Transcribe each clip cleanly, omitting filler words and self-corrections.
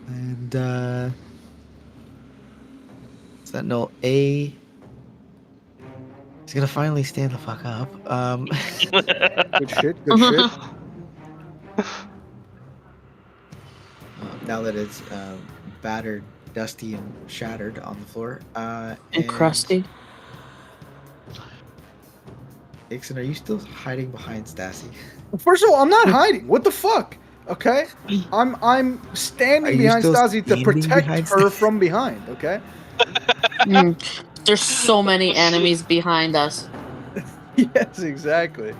And Sentinel A is gonna finally stand the fuck up. Good shit. Good shit. Now that it's battered, dusty, and shattered on the floor. And crusty. Ixon, are you still hiding behind Stassi? First of all, I'm not hiding. What the fuck? Okay, I'm Are standing you behind still Stasi to standing protect behind her Stasi? from behind. Okay. There's so many enemies behind us. Yes, exactly.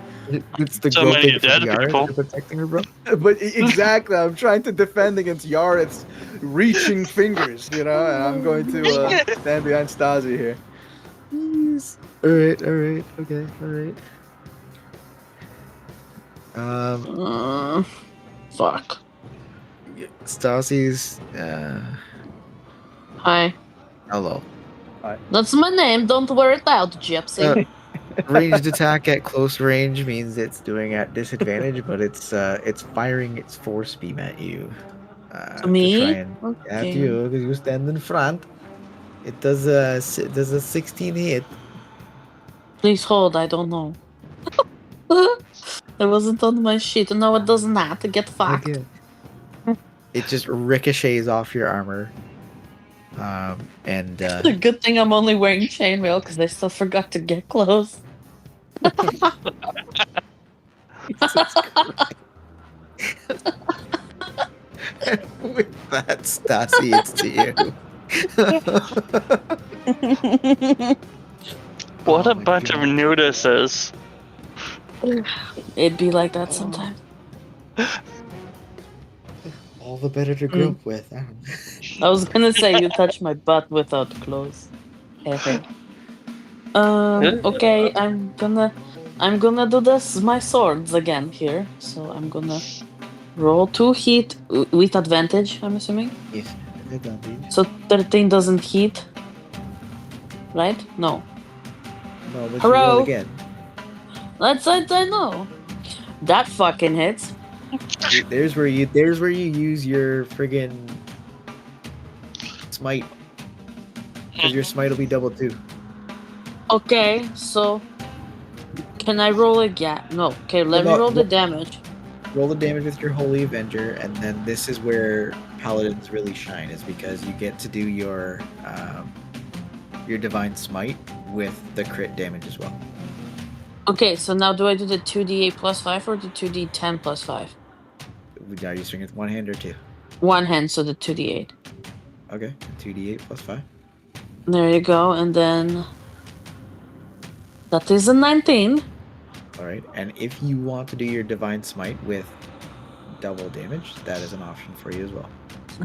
It's the So girl many thing from dead Yara people. you're protecting her, bro. But exactly, I'm trying to defend against Yaret's reaching fingers, you know, and I'm going to stand behind Stasi here. Jeez. Alright, okay, alright. Fuck. Stassi's Hi. hello. That's my name. Don't wear it out, Gypsy. Ranged attack at close range means it's doing at disadvantage, but it's firing its force beam at you. To me? To try and at Okay. you because you stand in front. It does a 16 hit. Please hold. I don't know. It wasn't on my sheet. No, it does not. Get fucked. Okay. It just ricochets off your armor. And The good thing I'm only wearing chainmail because I still forgot to get close. with that, Stassi, it's to you. What Oh a my bunch God. of nudises. It'd be like that sometimes. All the better to grow up with. I was gonna say you touch my butt without clothes. Okay, I'm gonna do this my swords again here. So I'm gonna roll 2 heat with advantage, I'm assuming. Yes, advantage. So 13 doesn't heat. Right? No. No, but you Hello? roll again. I know. That fucking hits. There's where you use your friggin' smite. Because your smite will be double too. Okay, so can I roll again? No. Okay, let me roll the damage. Roll the damage with your Holy Avenger, and then this is where Paladins really shine, is because you get to do your Divine Smite with the crit damage as well. Okay, so now do I do the 2d8 plus 5 or the 2d10 plus 5? Are you swinging with one hand or two? One hand, so the 2d8. Okay, 2d8 plus 5. There you go, and then that is a 19. Alright, and if you want to do your Divine Smite with double damage, that is an option for you as well.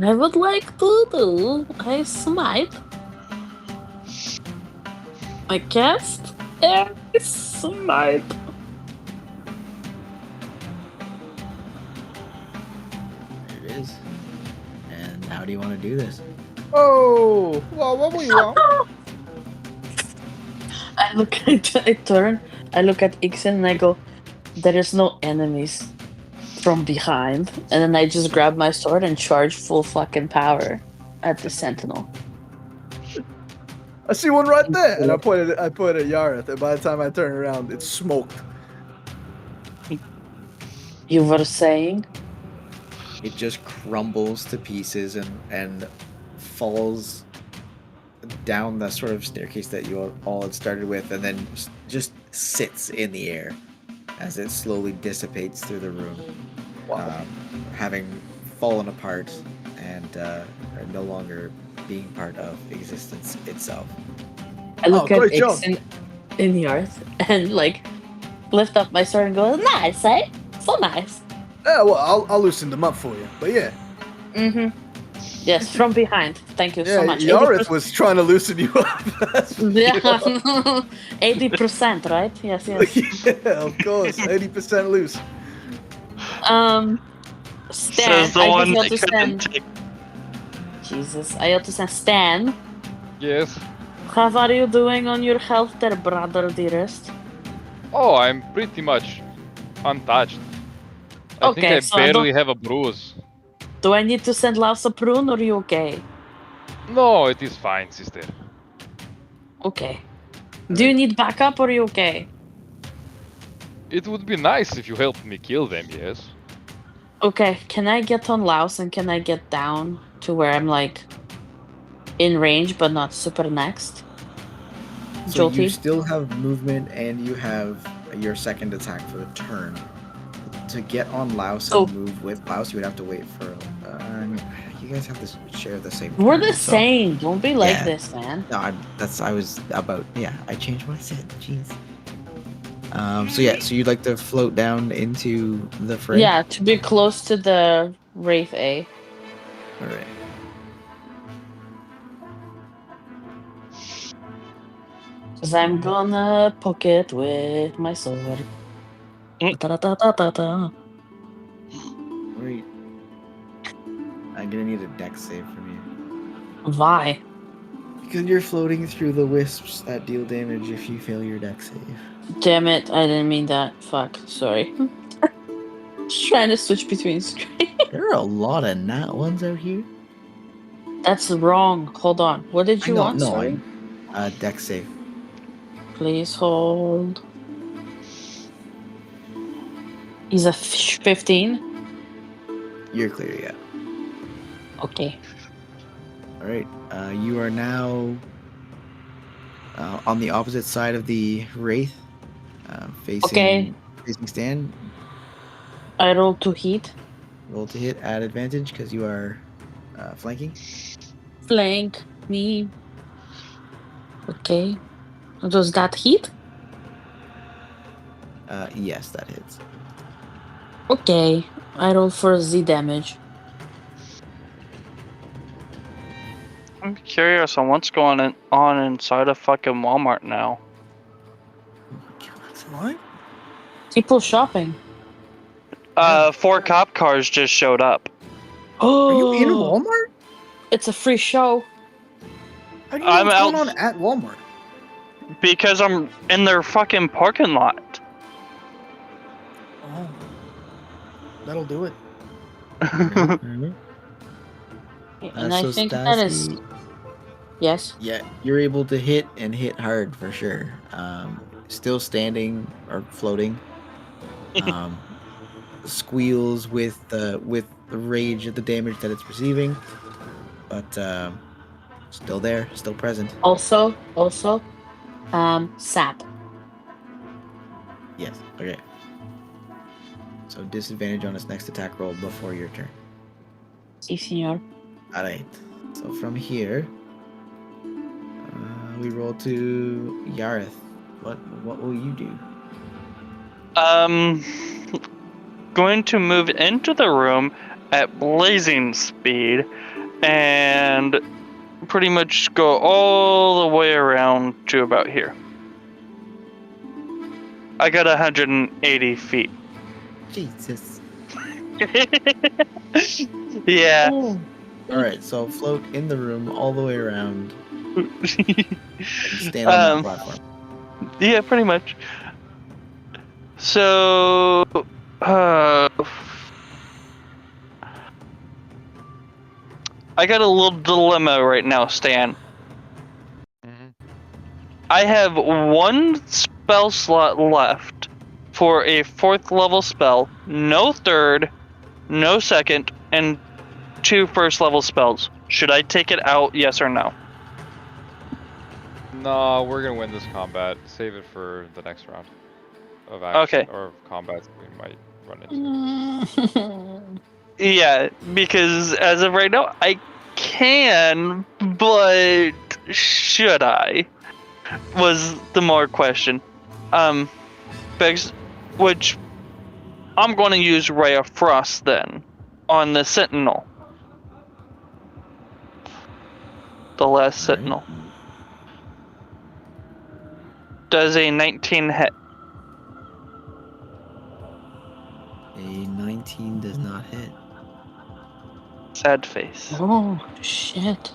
I would like to do a smite. I cast a smite. There it is. And how do you want to do this? Oh, well, what will you want? I look at Ixen and I go, there is no enemies from behind. And then I just grab my sword and charge full fucking power at the sentinel. I see one right there, and I point at Yareth, and by the time I turn around, it's smoked. You were saying? It just crumbles to pieces and falls down the sort of staircase that you all had started with, and then just sits in the air as it slowly dissipates through the room, having fallen apart and no longer being part of existence itself. I look at great job. Ixen in the earth and like lift up my sword and go, nice, eh? So nice. Yeah, well, I'll loosen them up for you, but yeah. Mm-hmm. Yes, from behind. Thank you so much. Yareth was trying to loosen you up. Yeah, 80%, right? Yes. Yeah, of course, 80% loose. Stan, Says the I one just that have to couldn't stand. take. Jesus, I have to stand. Stan, Yes. how are you doing on your health there, brother dearest? Oh, I'm pretty much untouched. I think Okay, I so I barely don't. have a bruise. Do I need to send Laos a prune, or are you okay? No, it is fine, sister. Okay. Do you need backup, or are you okay? It would be nice if you helped me kill them, yes. Okay, can I get on Laos and can I get down to where I'm like in range but not super next? So you Jolty. still have movement and you have your second attack for the turn. To get on Laos So and move with Laos, you would have to wait for. You guys have to share the same. we're turn, the so same. Don't be like yeah. this, man. No, I was about. Yeah, I changed what I said. Jeez. So yeah, so you'd like to float down into the fray? Yeah, to be close to the Wraith A. All right. Because I'm gonna poke it with my sword. Da-da-da-da-da-da. Wait. I'm gonna need a dex save from you. Why? Because you're floating through the wisps that deal damage if you fail your dex save. Damn it, I didn't mean that. Fuck, sorry. Just trying to switch between screens. There are a lot of nat ones out here. That's wrong. Hold on. What did I you know, want? no, Sorry. dex save. Please hold. He's a 15. You're clear, yeah. Okay. All right. You are now on the opposite side of the wraith, facing Okay. facing Stan. I roll to hit. Roll to hit at advantage because you are flanking. Flank me. Okay. Does that hit? Yes, that hits. Okay. I roll for Z damage. I'm curious on what's going on inside of fucking Walmart now. What? People shopping. 4 cop cars just showed up. Oh, Are you in Walmart? it's a free show. How do you know I'm what's out- going on at Walmart? Because I'm in their fucking parking lot. Oh, that'll do it. And I So think that is. Stassi, Yes. yeah, you're able to hit and hit hard for sure. Still standing or floating. Squeals with the rage at the damage that it's receiving, but still there, still present. Also, sap. Yes. Okay. So disadvantage on its next attack roll before your turn. Si, senor. All right. So from here, we roll to Yareth. What will you do? Going to move into the room at blazing speed and pretty much go all the way around to about here. I got 180 feet. Jesus. Yeah. Oh. All right. So float in the room all the way around. Stand on that platform. Yeah, pretty much. So, I got a little dilemma right now, Stan. I have 1 spell slot left for a 4th level spell, no 3rd, no 2nd, and 2 1st level spells. Should I take it out, yes or no? No, we're gonna win this combat. Save it for the next round of action Okay. or of combats we might run into. Yeah, because as of right now, I can, but should I? Was the more question. Begs, which I'm going to use Ray of Frost then on the Sentinel. The last Sentinel. Does a 19 hit? A 19 does not hit. Sad face. Oh shit.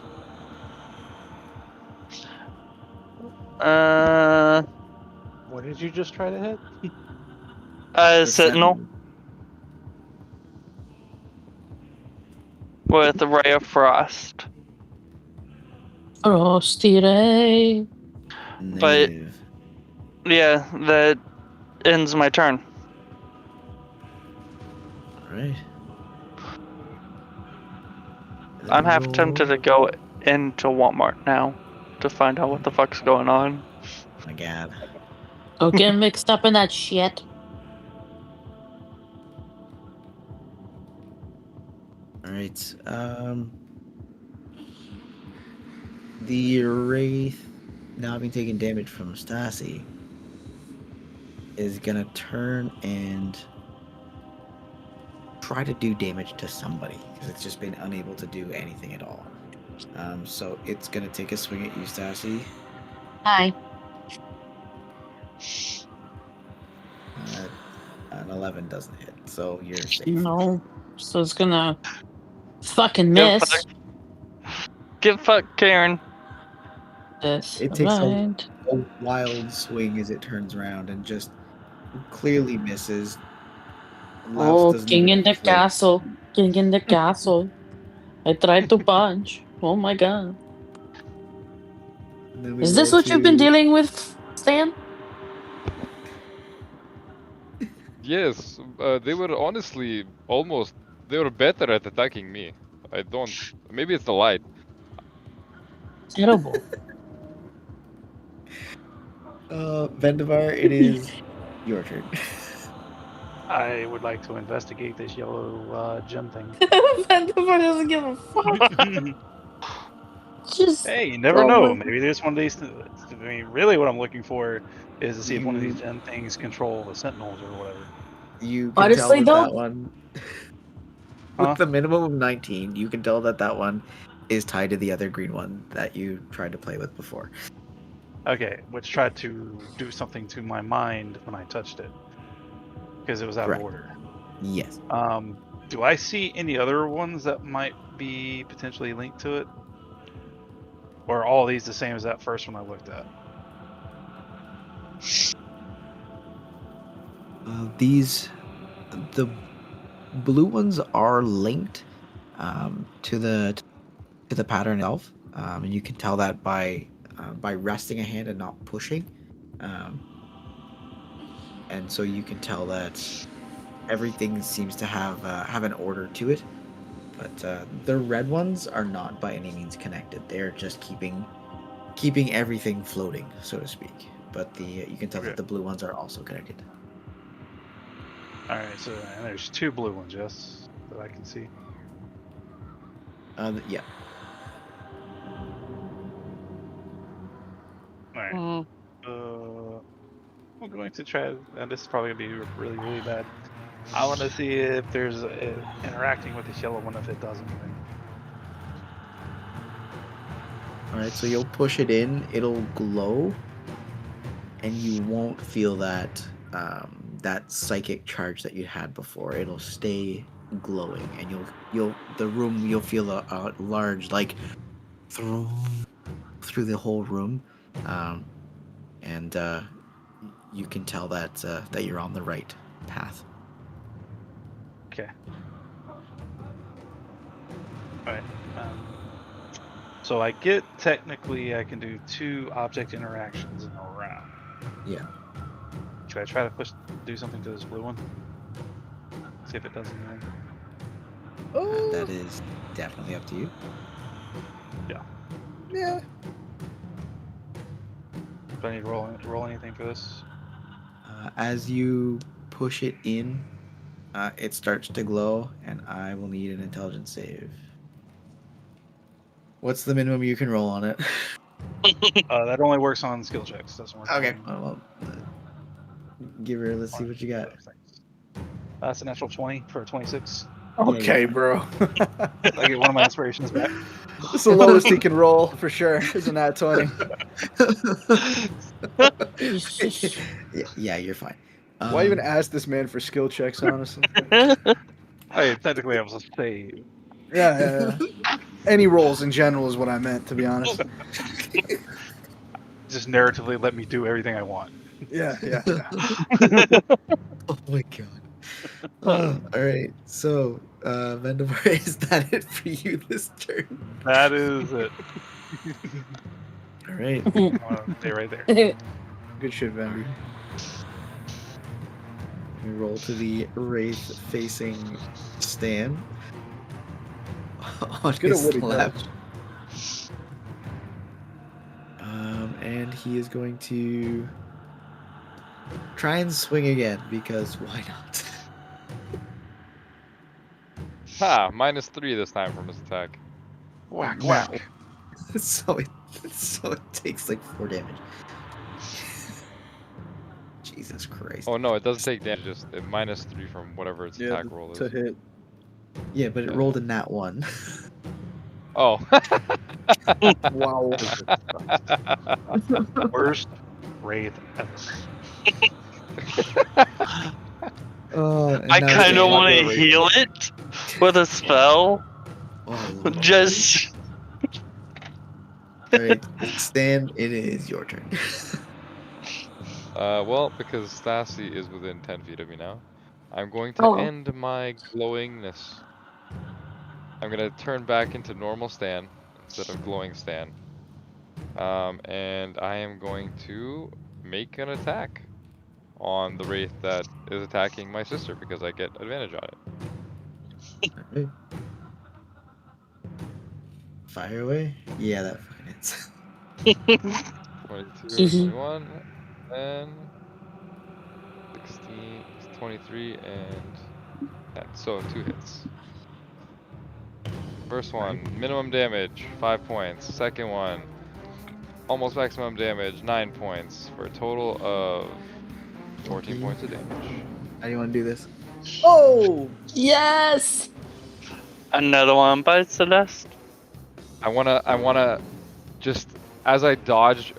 What did you just try to hit? The Sentinel. with a ray of frost. Frostire. But- Negative. Yeah, that ends my turn. All right. I'm half tempted to go into Walmart now to find out what the fuck's going on. Oh my god. Don't get mixed up in that shit. All right. The wraith, now having taken damage from Stassi, is gonna turn and try to do damage to somebody because it's just been unable to do anything at all. So it's gonna take a swing at you, Stassi. Hi. An 11 doesn't hit, so you're safe. No. So it's gonna fucking Get miss. fucked. Get fucked, Karen. This. It takes Right. a wild swing as it turns around and just clearly misses. Laos Oh, doesn't king even in the flinch. castle. King in the castle. I tried to punch. Oh my god. And then we Is this roll what you've been to- dealing with, Stan? Yes, they were honestly almost. They were better at attacking me. I don't. Maybe it's the light. Terrible. Vendavar, it is your turn. I would like to investigate this yellow gem thing. Vanderbilt doesn't give a fuck. Just Hey, you never Oh know. my- Maybe there's one of these. I mean, really, what I'm looking for is to see if one of these gem things control the sentinels or whatever. You can Honestly, tell though- that one, Huh? with the minimum of 19, you can tell that one is tied to the other green one that you tried to play with before. Okay, which tried to do something to my mind when I touched it because it was out Correct. of order. Yes. Do I see any other ones that might be potentially linked to it? Or are all these the same as that first one I looked at? The blue ones are linked to the pattern itself, and you can tell that by resting a hand and not pushing, and so you can tell that everything seems to have an order to it. But the red ones are not by any means connected. They're just keeping everything floating, so to speak. But you can tell Okay. that the blue ones are also connected. Alright, so and there's two blue ones, yes, that I can see. Yeah. Alright. Mm. I'm going to try, and this is probably going to be really, really bad. I want to see if there's interacting with this yellow one, if it does anything. All right, so you'll push it in. It'll glow, and you won't feel that that psychic charge that you had before. It'll stay glowing, and you'll feel a large like through the whole room, and you can tell that that you're on the right path. Okay. Alright. So I get technically I can do 2 object interactions in a round. Yeah. Should I try to do something to this blue one? See if it does anything. That is definitely up to you. Yeah. Do I need to roll anything for this? As you push it in, it starts to glow, and I will need an intelligence save. What's the minimum you can roll on it? That only works on skill checks. Doesn't work. Okay. on- Well, give her. Let's see what you got. That's a natural 20 for a 26. Okay, bro. I get one of my inspirations back. It's the lowest he can roll for sure. Isn't that 20? Yeah, you're fine. Why even ask this man for skill checks? Honestly. Hey, technically, I was supposed to say. Yeah. Any rolls in general is what I meant, to be honest. Just narratively let me do everything I want. Yeah. Oh my god. All right. So, Vendavar, is that it for you this turn? That is it. All right. I want to stay right there. Good shit, Vandy. We roll to the wraith facing Stan. On Good at his what he left. does. And he is going to try and swing again because why not? Ha! -3 this time from his attack. Whack, Now. whack. so it takes like 4 damage. Jesus Christ. Oh no, it doesn't take damage. Just -3 from whatever its Yeah, attack roll is. to hit. Yeah, but it rolled a nat 1. Oh. Wow. Worst wraith ever. And I now kind of it's- want to heal it with a spell. Oh, Just Alright, Stan, it is your turn. Well, because Stassi is within 10 feet of me now, I'm going to Oh. end my glowingness. I'm gonna turn back into normal Stan instead of glowing Stan. And I am going to make an attack on the wraith that is attacking my sister because I get advantage on it. Alright. Fire away? Yeah, that fucking hits. 22, 21, and 16, 23, and 10. So 2 hits. First one, minimum damage, 5 points. Second one, almost maximum damage, 9 points, for a total of 14 points of damage. How do you want to do this? Oh! Yes! another one by Celeste. I wanna just as I dodge,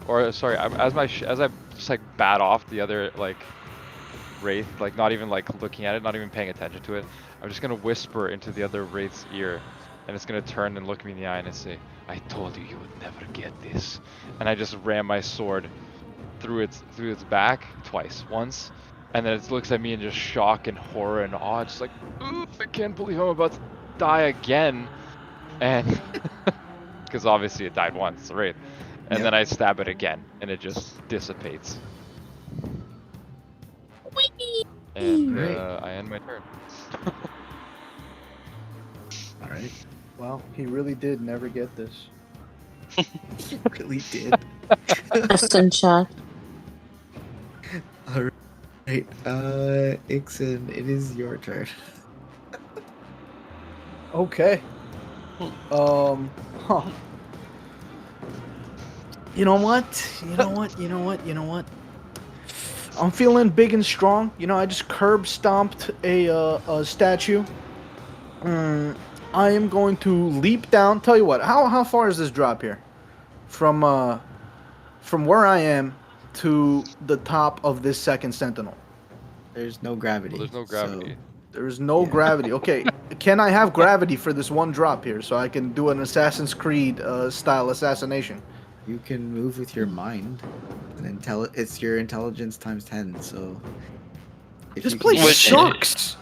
or sorry, as I just like bat off the other like wraith, like not even like looking at it, not even paying attention to it. I'm just gonna whisper into the other wraith's ear, and it's gonna turn and look me in the eye and say, "I told you you would never get this." And I just ram my sword through its back twice, once, and then it looks at me in just shock and horror and awe, just like, "Ooh, I can't believe I'm about to die again." And because obviously it died once, right? And then I stab it again, and it just dissipates. And Right. I end my turn. Alright. Well, he really did never get this. You really did. Just in chat. Alright, Ixen, it is your turn. Okay. Huh. You know what? I'm feeling big and strong. You know, I just curb stomped a statue. I am going to leap down. Tell you what, how far is this drop here? From where I am to the top of this second sentinel. There's no gravity. Well, there's no so- gravity. There's no Yeah. gravity. Okay, can I have gravity for this one drop here so I can do an Assassin's Creed style assassination? You can move with your mind. And it's your intelligence times 10, so... if This you place can- Which- sucks.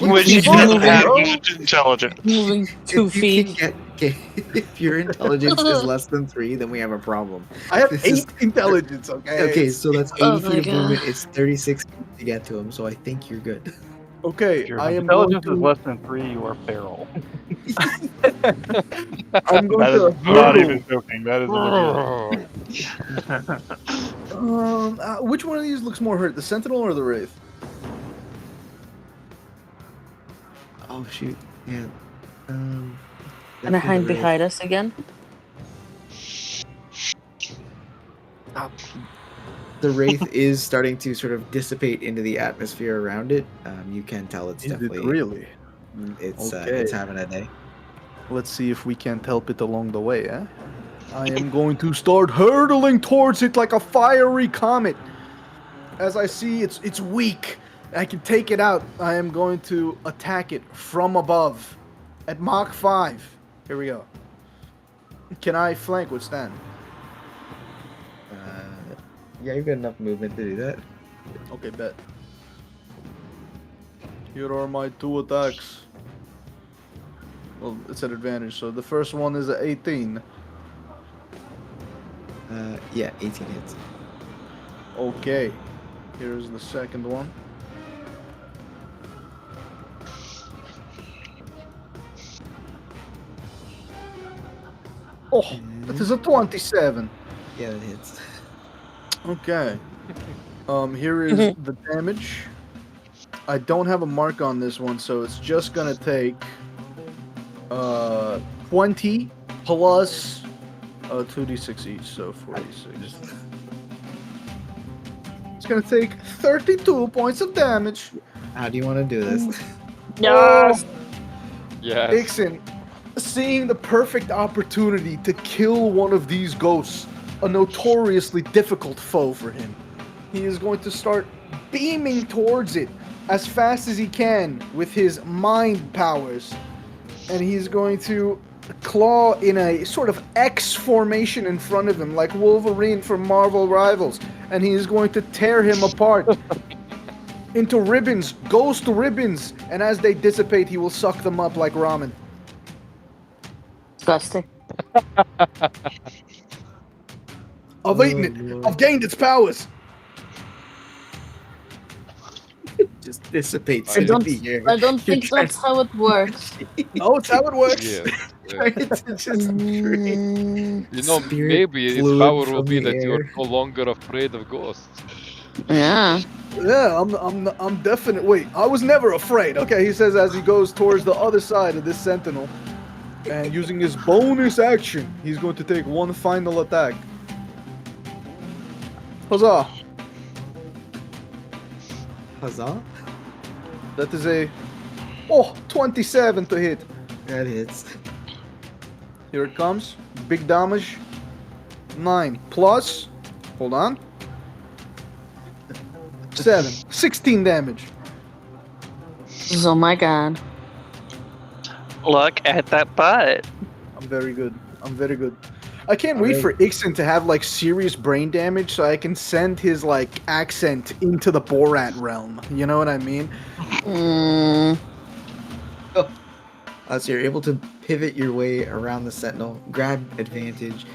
Which you you fuck, don't have bro. intelligence. Moving if 2 you feet. can get- if your intelligence is less than 3, then we have a problem. I have This 8 is- intelligence. Okay. Okay, so that's 80 Oh feet my of movement. God. It's 36 feet to get to him, so I think you're good. Okay. If your I am going intelligence is to. less than 3, you are feral. I'm going That is to not hurdle. even joking. That is legit. Which one of these looks more hurt, the Sentinel or the Wraith? Oh shoot! Yeah. And I definitely hide the Wraith. behind us again. The wraith is starting to sort of dissipate into the atmosphere around it. You can tell it's Is it definitely really? it's Okay. having a day. Let's see if we can't help it along the way, eh? I am going to start hurtling towards it like a fiery comet. As I see it's weak. I can take it out. I am going to attack it from above at Mach 5. Here we go. Can I flank with Stan? Yeah, you've got enough movement to do that. Okay, bet. Here are my 2 attacks. Well, it's an advantage. So the first one is a 18. Yeah, 18 hits. Okay. Here's the second one. Oh, that is a 27. Yeah, that hits. Okay. Here is the damage. I don't have a mark on this one, so it's just gonna take 20 plus 2d6 each, so 4d6. It's gonna take 32 points of damage. How do you want to do this? Yes. Yes. Ixen, seeing the perfect opportunity to kill one of these ghosts, a notoriously difficult foe for him, he is going to start beaming towards it as fast as he can with his mind powers. And he's going to claw in a sort of X formation in front of him, like Wolverine from Marvel Rivals. And he is going to tear him apart into ribbons, ghost ribbons. And as they dissipate, he will suck them up like ramen. Disgusting. I've eaten it. I've gained its powers. Just dissipates I in don't. the air. I don't think that's how it works. No, it's how it works. Yes. Trying to just drain You know, spirit maybe its fluid power will from be the that you are air. no longer afraid of ghosts. Yeah. Yeah, I'm definite. Wait, I was never afraid. Okay, he says as he goes towards the other side of this sentinel, and using his bonus action, he's going to take one final attack. Huzzah! Huzzah? That is a 27 to hit. That hits. Here it comes. Big damage. 9 plus. Hold on. 7. 16 damage. Oh my god. Look at that butt. I'm very good. I'm very good. I can't wait for Ixen to have like serious brain damage so I can send his like accent into the Borat realm. You know what I mean? Mm. So you're able to pivot your way around the sentinel, grab advantage,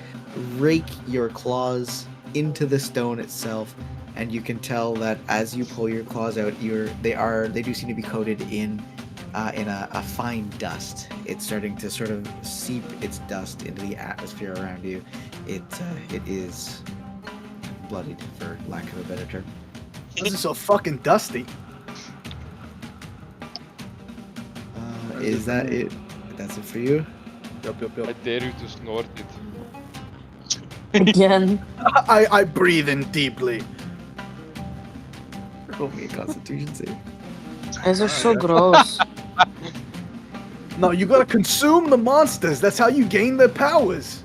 rake your claws into the stone itself, and you can tell that as you pull your claws out, they do seem to be coated in a fine dust. It's starting to sort of seep its dust into the atmosphere around you. It is bloodied, for lack of a better term. This is so fucking dusty. Is that it? That's it for you? I dare you to snort it. Again. I breathe in deeply. Roll me a Constitution save. Guys are so gross. No, you gotta consume the monsters. That's how you gain their powers.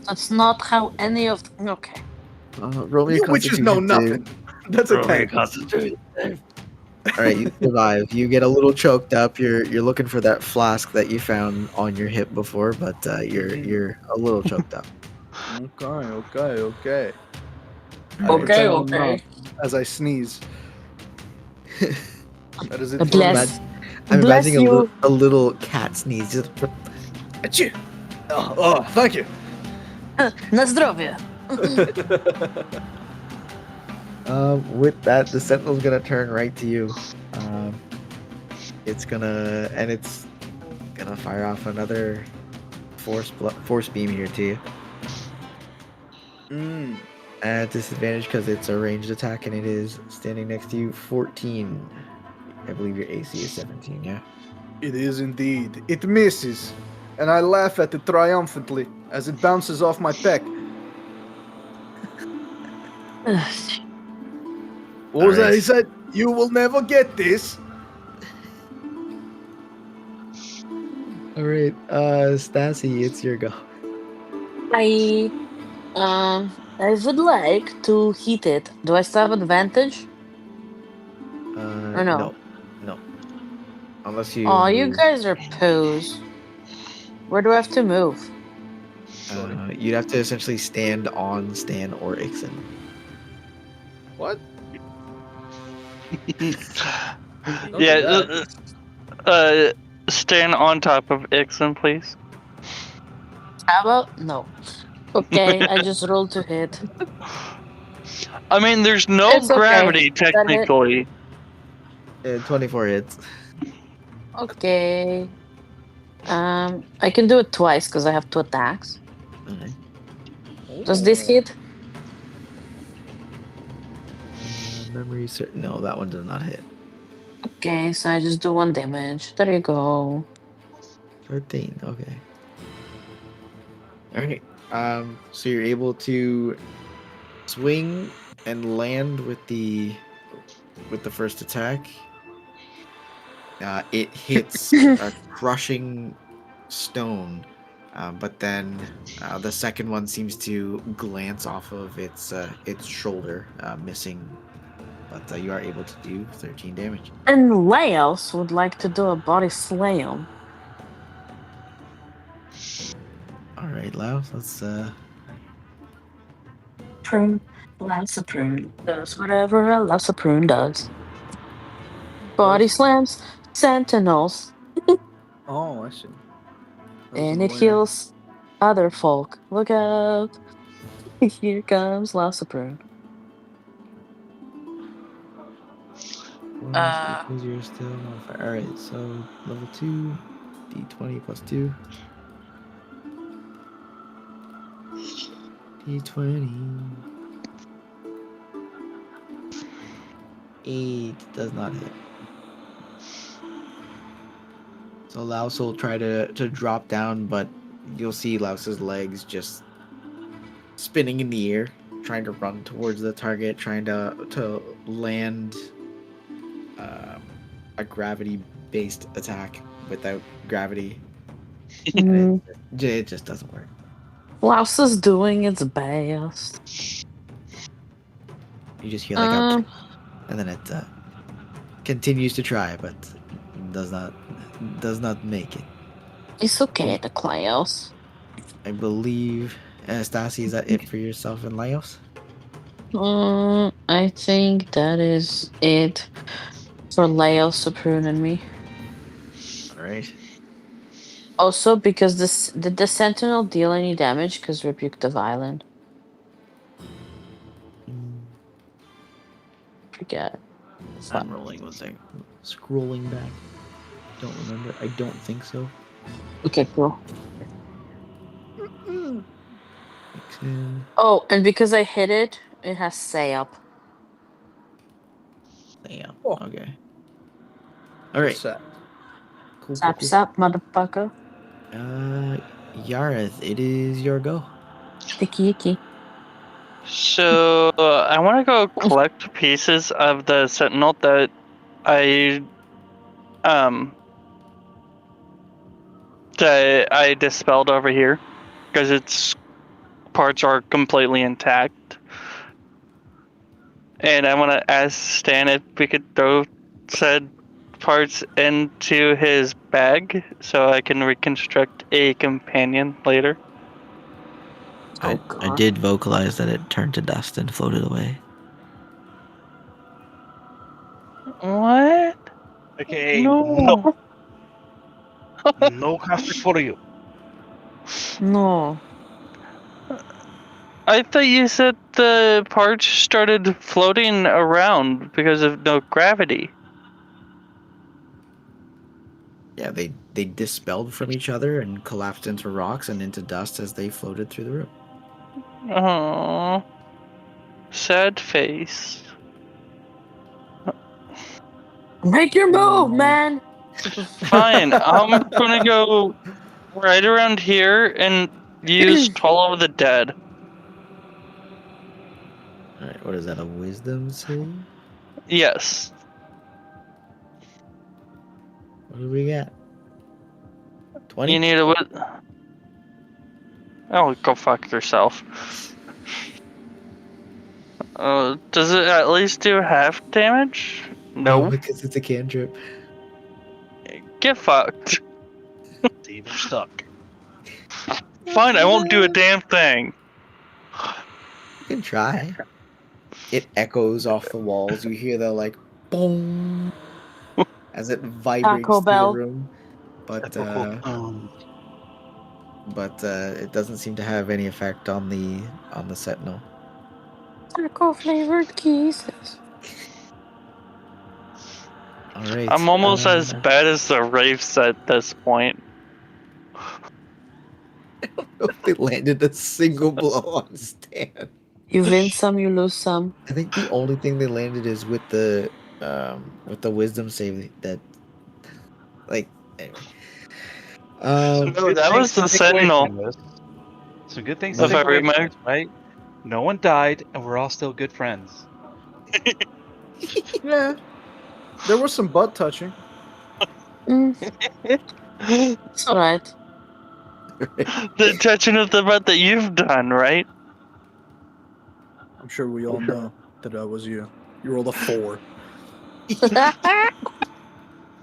That's not how any of. Okay. Roll me a You witches Constitution know save. nothing. That's a Roll me a 10. Constitution. All right, you survive. You get a little choked up. You're looking for that flask that you found on your hip before, but you're a little choked up. Okay. Okay. As I sneeze. That is it. for Bless. I'm Bless imagining you. a little cat sneeze. Just Achoo. Oh, thank you. Na zdrowie. With that, the sentinel's gonna turn right to you. It's gonna fire off another force beam here to you. At disadvantage because it's a ranged attack and it is standing next to you. 14. I believe your AC is 17. Yeah. It is indeed. It misses. And I laugh at it triumphantly as it bounces off my peck. What was that? He said, "You will never get this." All right, Stassi, it's your go. I would like to hit it. Do I still have advantage? Or no? No. Unless you. Oh, you guys are poos. Where do I have to move? You'd have to essentially stand on Stan or Ixen. What? Don't Yeah, do that. stand on top of Ixon, please. How about no? Okay, I just rolled to hit. I mean, there's no It's okay. gravity That hit. technically. 24 hits. Okay. I can do it twice because I have 2 attacks. Okay. Does this hit? Memory certain. No, that one does not hit. Okay, so I just do 1 damage. There you go. 13. Okay. All right. So you're able to swing and land with the first attack. It hits a crushing stone, but then the second one seems to glance off of its shoulder, missing. But you are able to do 13 damage. And Laos would like to do a body slam. All right, Laos. Let's Prune. Loves a prune. Does whatever a loves a prune does. Body slams. Sentinels. Oh, I see. I was And it aware. heals other folk. Look out. Here comes Lassaprune. because you're still on fire. All right, so level 2, d20 plus 2. d20. 8 does not hit. So Laos will try to drop down, but you'll see Laos's legs just spinning in the air, trying to run towards the target, trying to land a gravity-based attack without gravity. Mm. It just doesn't work. Laos is doing its best. You just hear like a, and then it continues to try, but does not make it. It's okay, the Claos. I believe, Stasi, is that it for yourself and Laos? I think that is it for Laos, Saprune, and me. All right. Also, because did the Sentinel deal any damage? Because Rebuke the Violent. Forget. I'm rolling one second. Scrolling back. Don't remember. I don't think so. Okay, cool. Mix in. Oh, and because I hit it, it has say up. Yeah. Oh. Okay. All right. Set. Cool. Sap, sap, motherfucker. Yareth, it is your go. Sticky icky. So I want to go collect pieces of the Sentinel that I dispelled over here, because its parts are completely intact. And I want to ask Stan if we could throw said parts into his bag so I can reconstruct a companion later. Oh, I God. did vocalize that it turned to dust and floated away. What? Okay, No. no caster for you. No. I thought you said the parts started floating around because of no gravity. Yeah, they dispelled from each other and collapsed into rocks and into dust as they floated through the room. Aww. Sad face. Make your move, man! Fine, I'm gonna go right around here and use Toll of the Dead. Alright, what is that, a wisdom save? Yes. What do we got? 20? You need a Oh, go fuck yourself. Does it at least do half damage? No. because it's a cantrip. Get fucked. Even stuck. Fine, I won't do a damn thing. You can try. It echoes off the walls. You hear the like boom, as it vibrates Taco through the Bell. room, but Typical cone. it doesn't seem to have any effect on the sentinel. Taco flavored kisses. All right. I'm almost as bad as the wraiths at this point. They landed a single blow on Stan. You win some, you lose some. I think the only thing they landed is with the wisdom save that, like, anyway. No, Good that things was the to take away sentinel. from this. Some good things to If I take away from remember. this, right? No one died, and we're all still good friends. Yeah. There was some butt touching. It's alright. The touching of the butt that you've done, right? I'm sure we all know that was you. You rolled a 4. I Can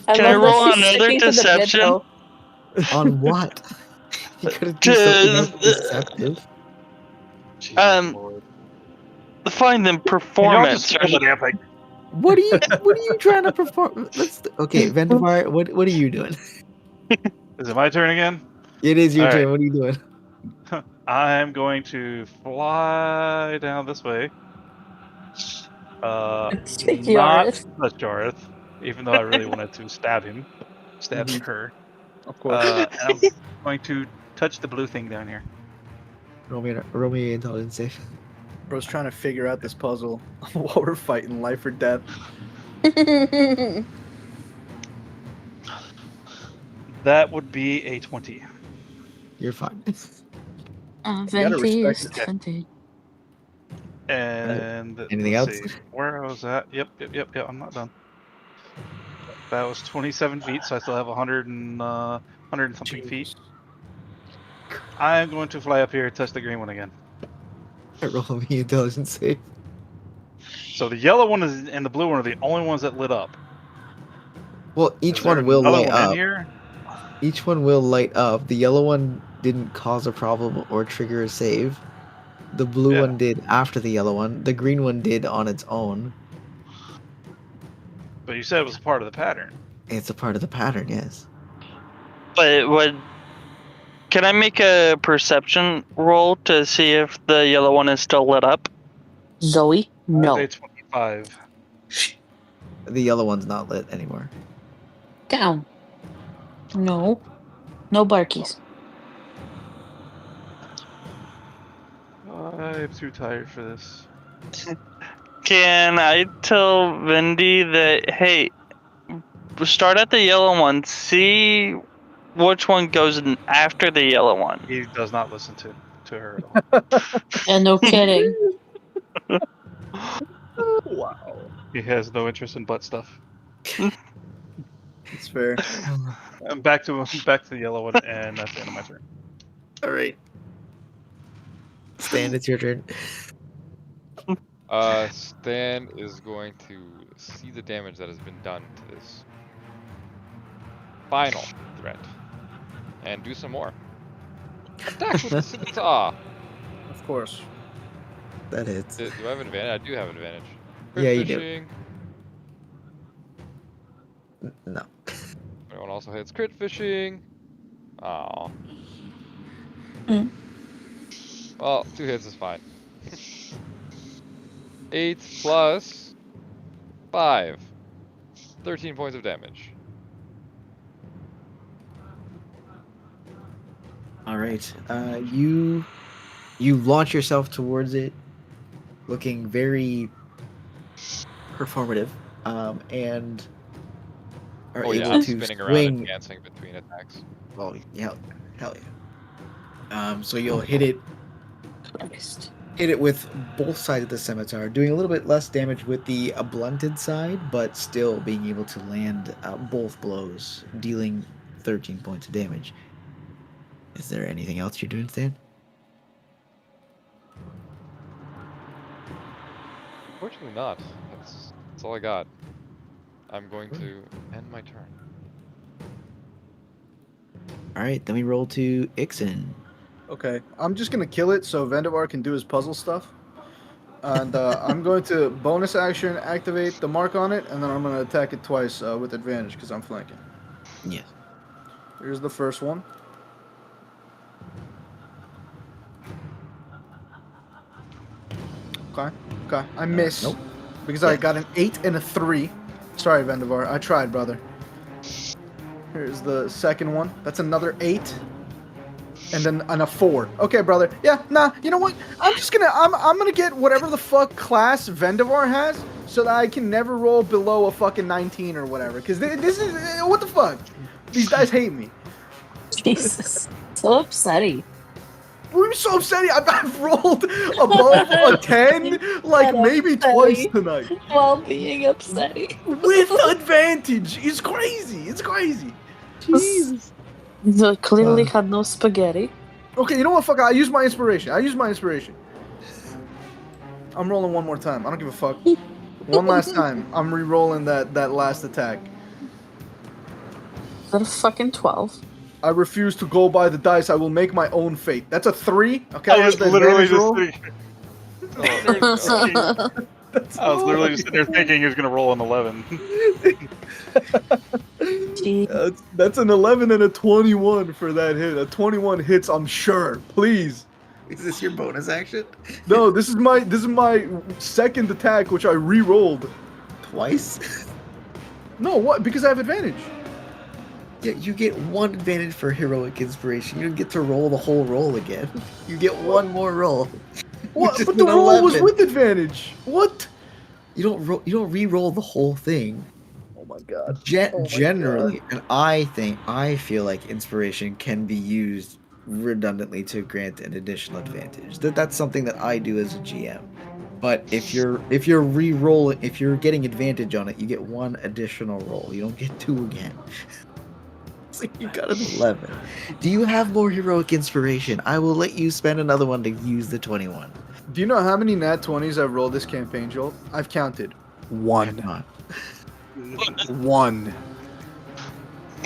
I love that roll she's another sticking to the bit, deception? though. On what? You gotta do something else To deceptive. Jesus Um, Lord. find them Can y'all performance. just kill the damn thing? What are you trying to perform? Okay, Vendavar, what are you doing? Is it my turn again? It is your All turn. right. What are you doing? I'm going to fly down this way. Stick Not yours. touch Jareth, even though I really wanted to stab him. Stab Mhm. her. Of course. And I'm going to touch the blue thing down here. Roll me an intelligence save. Bro's trying to figure out this puzzle while we're fighting life or death. That would be a 20. You're fine. gotta 20 respect is it. 20. And Anything let's else? see where I was at. Yep. I'm not done. That was 27 feet, so I still have 100 and something feet. Jesus. I'm going to fly up here and touch the green one again. Roll me an intelligence save. So the yellow one and the blue one are the only ones that lit up. Well, each Is there one will another light one in up. here? Each one will light up. The yellow one didn't cause a problem or trigger a save. The blue Yeah. one did after the yellow one. The green one did on its own. But you said it was part of the pattern. It's a part of the pattern, yes. But can I make a perception roll to see if the yellow one is still lit up? Zoe? No. I'd say 25. The yellow one's not lit anymore. Down. No. No barkies. I'm too tired for this. Can I tell Vindy that, hey, start at the yellow one, see which one goes in after the yellow one? He does not listen to her at all. Yeah, no kidding. Wow. He has no interest in butt stuff. It's fair. I'm back to the yellow one, and that's the end of my turn. All right. Stan, it's your turn. Stan is going to see the damage that has been done to this final threat and do some more. Attack with the scimitar. Of course. That hits. Do I have an advantage? I do have an advantage. Yeah, you do. fishing. No. Everyone also hits crit fishing. Aw. Mm. Well, 2 hits is fine. 8 plus 5. 13 points of damage. All right. You launch yourself towards it, looking very performative, and are Oh yeah, able I'm to spinning around swing. and dancing between attacks. Oh, yeah, hell yeah. So you'll hit it with both sides of the scimitar, doing a little bit less damage with the blunted side, but still being able to land both blows, dealing 13 points of damage. Is there anything else you're doing, Stan? Fortunately not. That's all I got. I'm going to end my turn. All right, then we roll to Ixen. Okay. I'm just gonna kill it so Vendavar can do his puzzle stuff. And I'm going to bonus action activate the mark on it, and then I'm going to attack it twice with advantage because I'm flanking. Yes. Here's the first one. Okay. I missed Nope. because I got an 8 and a 3. Sorry, Vendavar. I tried, brother. Here's the second one. That's another 8. And a 4. Okay, brother. Yeah, nah. You know what? I'm gonna get whatever the fuck class Vendavar has, so that I can never roll below a fucking 19 or whatever. Cause this is what the fuck. These guys hate me. Jesus. So upsetting. We're so upsetting. I've rolled above a 10 like That maybe twice tonight. While being upsetting. With advantage. It's crazy. It's crazy. Jesus. So clearly had no spaghetti. Okay, you know what? Fuck, I use my inspiration. I'm rolling one more time. I don't give a fuck. One last time. I'm re-rolling that last attack. Is that a fucking 12? I refuse to go by the dice. I will make my own fate. That's a 3. Okay, I was here's the literally advantage just roll. thinking. I was literally just sitting there thinking he was gonna roll an 11. Gee. That's an 11 and a 21 for that hit. A 21 hits, I'm sure. Please. Is this your bonus action? No, this is my second attack, which I re-rolled. Twice? No, what? Because I have advantage. Yeah, you get 1 advantage for heroic inspiration. You don't get to roll the whole roll again. You get 1 more roll. What? Just But the an roll was 11. with advantage. What? You don't re-roll the whole thing. Oh my god. Generally, and I feel like inspiration can be used redundantly to grant an additional advantage. That's something that I do as a GM. But if you're re-rolling, if you're getting advantage on it, you get 1 additional roll. You don't get 2 again. It's like you got an 11. Do you have more heroic inspiration? I will let you spend another one to use the 21. Do you know how many nat 20s I've rolled this campaign, Joel? I've counted. 1. Not. 1.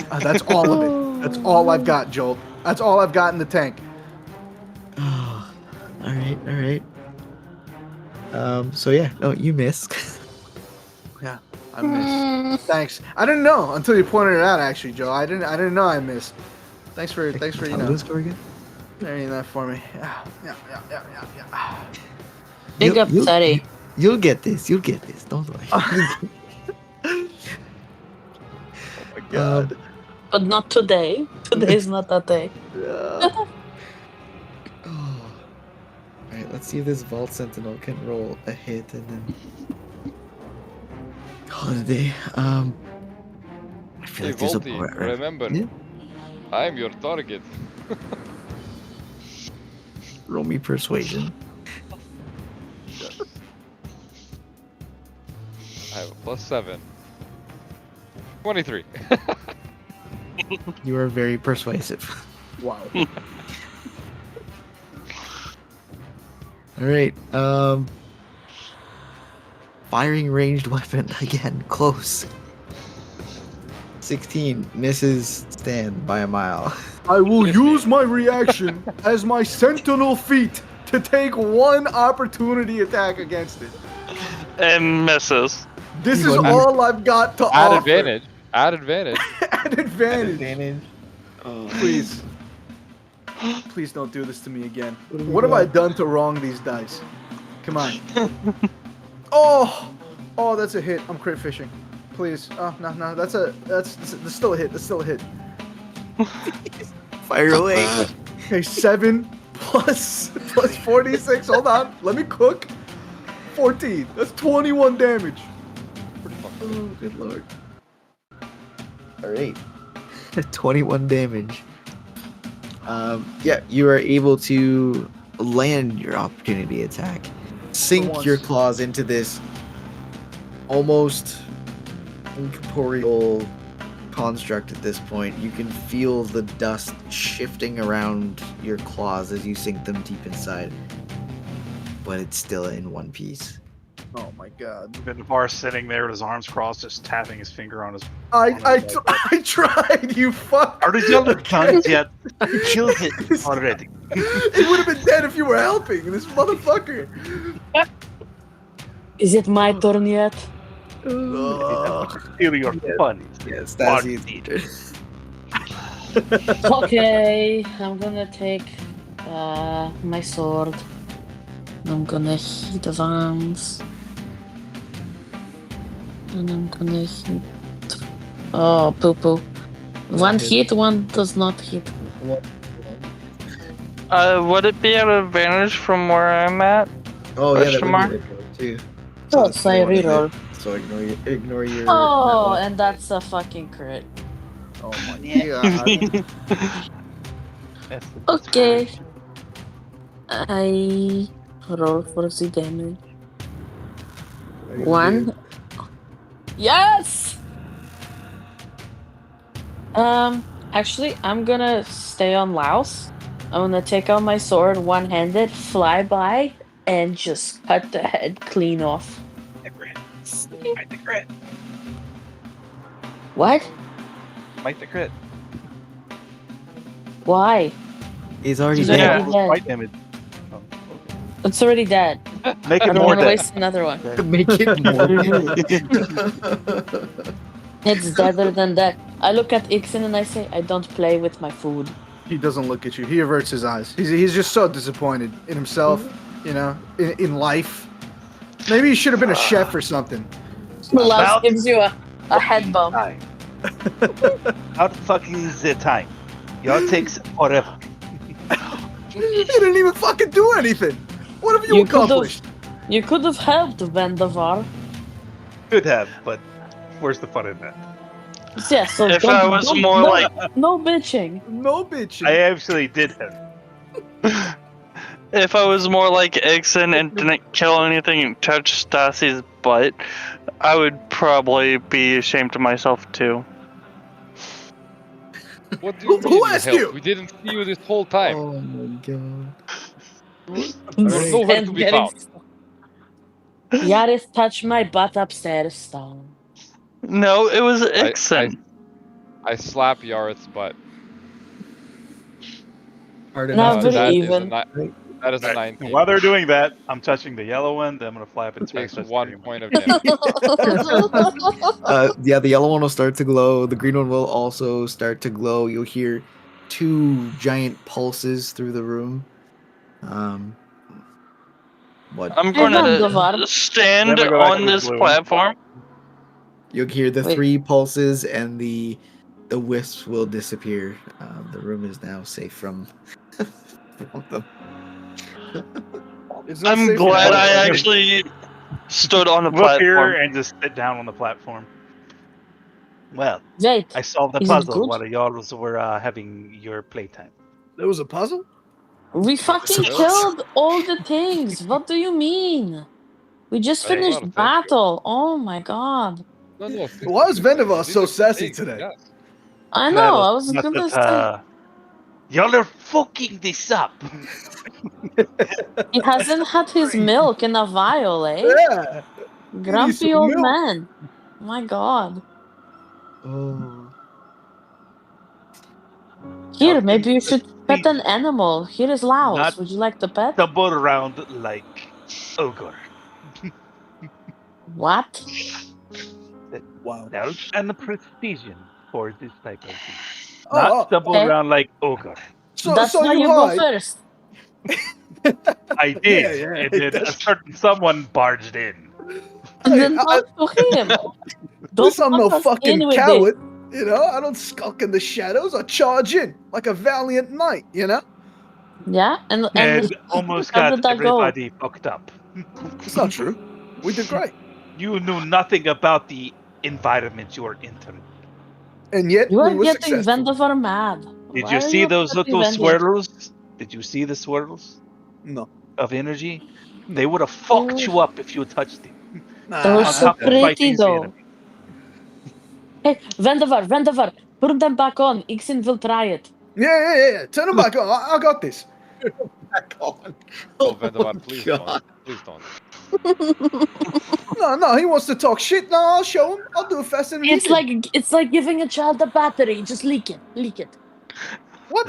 That's all of it. That's all I've got, Joel. That's all I've got in the tank. Oh, all right. So yeah, no, you miss. Yeah, I missed. Thanks. I didn't know until you pointed it out, actually, Joe. I didn't know I missed. Thanks for you know Score again? carrying that for me. Yeah. Big upsetting. You'll get this. Don't worry. Oh my god. But not today. Today's not that day. Oh. Alright, let's see if this Vault Sentinel can roll a hit and then call it a day. I feel Hey, like there's a Volty, bullet right. remember, Yeah. I'm your target. Roll me persuasion. I have a +7. 23. You are very persuasive. Wow. Alright, firing ranged weapon again, close. 16 misses Stan by a mile. I will use my reaction as my sentinel feat to take 1 opportunity attack against it. And misses. This is You wanna- all I've got to Add offer. advantage. Add advantage. Add advantage. Advantage. Oh. Please. Please don't do this to me again. What have I done to wrong these dice? Come on. Oh, that's a hit. I'm crit fishing. Please. Oh, no. That's still a hit. That's still a hit. Fire away. Okay, 7 plus 46. Hold on. Let me cook. 14. That's 21 damage. Oh, good lord. Alright. 21 damage. Yeah, you are able to land your opportunity attack. Sink once. your claws into this almost incorporeal construct at this point. You can feel the dust shifting around your claws as you sink them deep inside. But it's still in one piece. Oh my god. Vindavar sitting there with his arms crossed, just tapping his finger on his. I tried, you fuck. Are you not done yet? I killed it already. It would have been dead if you were helping, this motherfucker. Is it my turn yet? Steal your fun. Yes, that's easy. Okay, I'm gonna take my sword. I'm gonna hit Vance. And I'm gonna hit. Oh, poo poo. One hit, one does not hit. Would it be an advantage from where I'm at? Oh yeah, that Question would mark? be a reroll too. Oh, that's so I one hit. reroll. So ignore your. Oh, and that's a fucking crit. Oh my god. That's the Okay. desperation. I roll for the damage. What are you gonna One. do? Yes! Actually, I'm gonna stay on Laos. I'm gonna take out my sword one-handed, fly by, and just cut the head clean off. The crit. Fight the crit. What? Fight the crit. Why? He's already He's dead. already Yeah, dead. fight damage. Oh, It's already dead. okay. Make I it don't more want to dead. waste another one. Make it more. It's deader than that. I look at Ixen and I say, I don't play with my food. He doesn't look at you. He averts his eyes. He's just so disappointed in himself, you know, in life. Maybe he should have been a chef or something. Laos About gives you a head bump. time. How fucking is the time? Y'all takes forever. He didn't even fucking do anything. What have you You could've- accomplished? You could have helped Vendavar. Could have, but where's the fun in that? Yeah, so If I was more like no bitching. No bitch. I actually did have. if I was more like Ixen and didn't kill anything and touch Stassi's butt, I would probably be ashamed of myself too. What do you Who mean asked helped? you? We didn't see you this whole time. Oh my god. You were nowhere to be found. Yaris touched my butt upstairs, Stone. No, it was Ixen. I slap Yarith's butt. Hard Not enough. very That is a even. that is a Alright, 19. while they're doing that, I'm touching the yellow one. Then I'm gonna fly up and Takes touch 1 the green point of damage. Yeah, the yellow one will start to glow. The green one will also start to glow. You'll hear 2 giant pulses through the room. What? I'm Hey, gonna Vendavar. stand Then we go back on to the this blue. platform. You'll hear the Wait. 3 pulses and the wisps will disappear. The room is now safe from them. It's not I'm safe glad for I anyone. actually stood on the Move up here platform. and just sit down on the platform. Well, Wait, I solved the Is it puzzle good? while y'all were having your playtime. There was a puzzle? we fucking Yes. killed all the things. What do you mean? We just That's finished not a thing. battle. Oh my god. No, Why is Vendavar these so are sassy things, today? yes. I know, I was Not gonna that, y'all are fucking this up. say. He hasn't had his milk in a while, eh? Yeah. Grumpy some old milk. man. My god. Oh. Here, Y'all maybe you can should pet an animal. Here is Laos. Not- Would you like to pet? stumble around like ogre. What? Wow. There's an precision for this type of thing. Oh, Not stumble okay. around like ogre. That's so why you you go hide. first. I did, yeah, and then a that's- certain someone barged in. And Hey, then talk to him. At Don't least I'm no lock us in fucking with coward. You know, I don't skulk in the shadows. I charge in like a valiant knight, you know? it. Yeah? And And almost how got did that go? everybody fucked up. It's not true. We did great. You knew nothing about the environment you were entering. And yet, You we are were getting successful. Vendavar mad. Did Why you are see those upset little with Vendavar? swirls? Did you see the swirls No. of energy? They would have fucked you up if you touched them. Nah, They were On so top of pretty fighting the though. enemy. Hey, Vendavar, put them back on. Ixen will try it. Yeah. Turn them back on. I got this. Back on. Oh, Vendavar, please God. don't. Please don't. No, he wants to talk shit. No, I'll show him. I'll do it faster than he It's did. like giving a child a battery. Just leak it. What?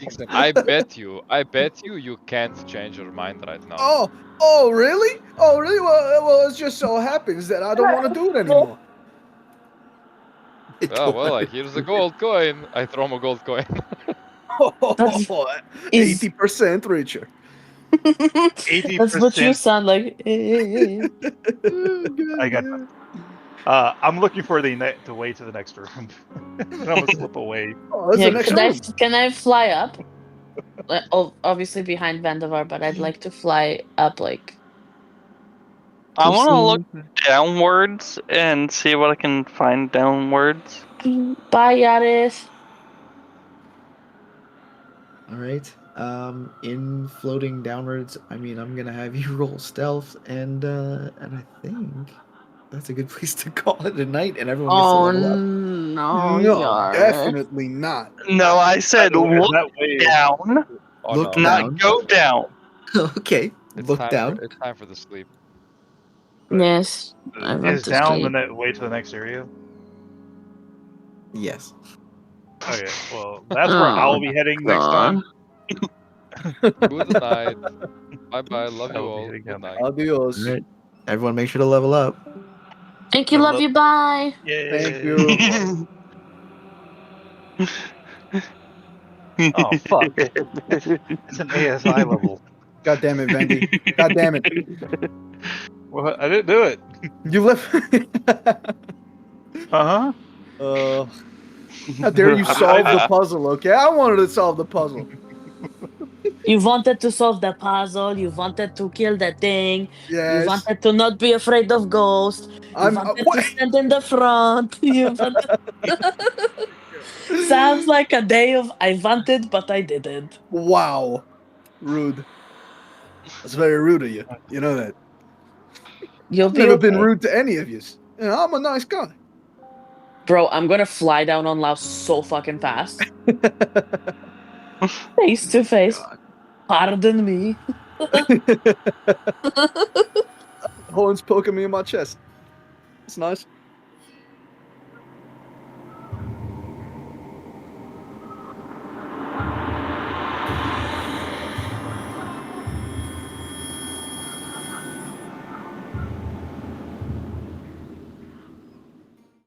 Ixen, I bet you can't change your mind right now. Oh, really? Oh, really? Well, it just so happens that I don't want to do it anymore. Oh, well, here's a gold coin. I throw him a gold coin. That's- Is 80% richer. that's what you 80%. sound like. I got that. I'm looking for the way to the next room. I'm gonna slip away. Oh, that's Yeah, the next can I room. can I fly up? Obviously behind Vandevar, but I'd like to fly up like. I to want to look see- downwards and see what I can find downwards. Bye, Yaris. All right. In floating downwards, I mean, I'm gonna have you roll stealth, and I think that's a good place to call it a night, and everyone gets to Oh level up. no, No, Yaris. definitely not. No, I said By the way, is look that way- down, Oh, Look no. down. not go down. Okay. It's Look time down. it's time for the sleep. Yes, I want Is to down sleep. the way to the next area? Yes. Okay, well, that's where I'll be heading next time. Good night. Bye bye. Love I you will be all. heading Good down. night. Adios. All right. Everyone, make sure to level up. Thank you, love you, bye. Yay. Thank you. Oh, fuck. It's an ASI level. God damn it, Vandy. God damn it. Well, I didn't do it. You left. Uh-huh. How dare you solve the puzzle, okay? I wanted to solve the puzzle. You wanted to solve the puzzle. You wanted to kill the thing. You Yes. wanted to not be afraid of ghosts. You wanted to what? stand in the front. You wanted... Sounds like a day of I wanted, but I didn't. Wow. Rude. That's very rude of you. You know that. You'll I've be never okay. been rude to any of you. You know, I'm a nice guy. Bro, I'm gonna fly down on Lao so fucking fast. Face to face. Pardon me. Horns poking me in my chest. It's nice.